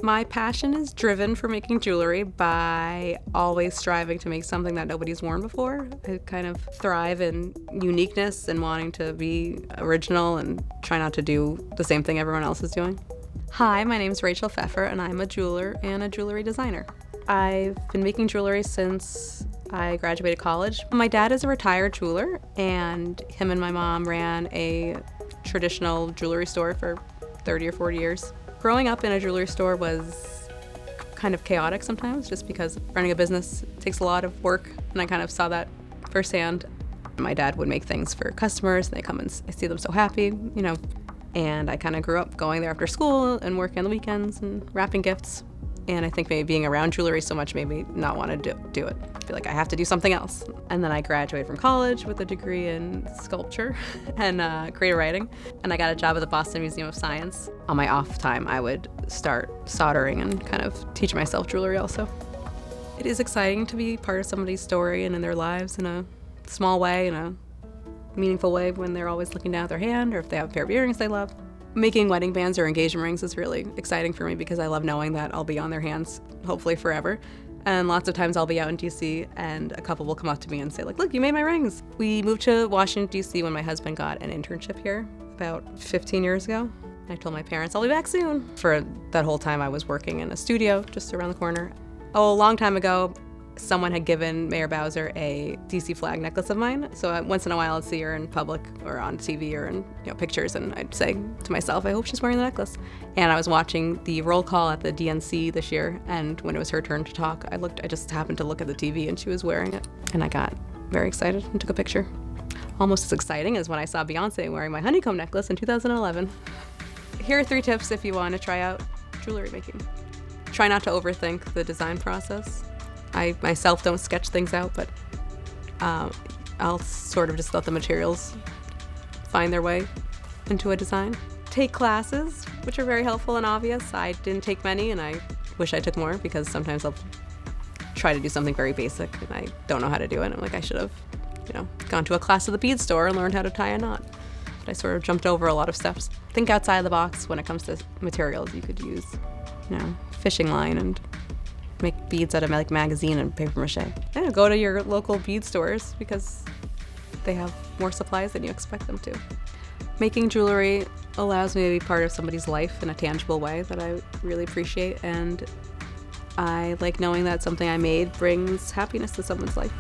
My passion is driven for making jewelry by always striving to make something that nobody's worn before. I kind of thrive in uniqueness and wanting to be original and try not to do the same thing everyone else is doing. Hi, my name is Rachel Pfeffer and I'm a jeweler and a jewelry designer. I've been making jewelry since I graduated college. My dad is a retired jeweler and him and my mom ran a traditional jewelry store for 30 or 40 years. Growing up in a jewelry store was kind of chaotic sometimes, just because running a business takes a lot of work, and I kind of saw that firsthand. My dad would make things for customers, and they come and I see them so happy, and I kind of grew up going there after school and working on the weekends and wrapping gifts. And I think maybe being around jewelry so much made me not want to do it. I feel like I have to do something else. And then I graduated from college with a degree in sculpture and creative writing. And I got a job at the Boston Museum of Science. On my off time, I would start soldering and kind of teach myself jewelry also. It is exciting to be part of somebody's story and in their lives in a small way, in a meaningful way, when they're always looking down at their hand or if they have a pair of earrings they love. Making wedding bands or engagement rings is really exciting for me because I love knowing that I'll be on their hands, hopefully forever. And lots of times I'll be out in DC and a couple will come up to me and say, look, you made my rings. We moved to Washington, DC when my husband got an internship here about 15 years ago. I told my parents I'll be back soon. For that whole time I was working in a studio just around the corner. A long time ago, someone had given Mayor Bowser a DC flag necklace of mine. So once in a while I'd see her in public or on TV or in pictures, and I'd say to myself, I hope she's wearing the necklace. And I was watching the roll call at the DNC this year, and when it was her turn to talk, I just happened to look at the TV and she was wearing it. And I got very excited and took a picture. Almost as exciting as when I saw Beyonce wearing my honeycomb necklace in 2011. Here are 3 tips if you want to try out jewelry making. Try not to overthink the design process. I myself don't sketch things out, but I'll sort of just let the materials find their way into a design. Take classes, which are very helpful and obvious. I didn't take many, and I wish I took more because sometimes I'll try to do something very basic and I don't know how to do it. I'm like, I should have, gone to a class at the bead store and learned how to tie a knot. But I sort of jumped over a lot of steps. Think outside of the box when it comes to materials. You could use, fishing line and make beads out of magazine and paper mache. Yeah, go to your local bead stores because they have more supplies than you expect them to. Making jewelry allows me to be part of somebody's life in a tangible way that I really appreciate, and I like knowing that something I made brings happiness to someone's life.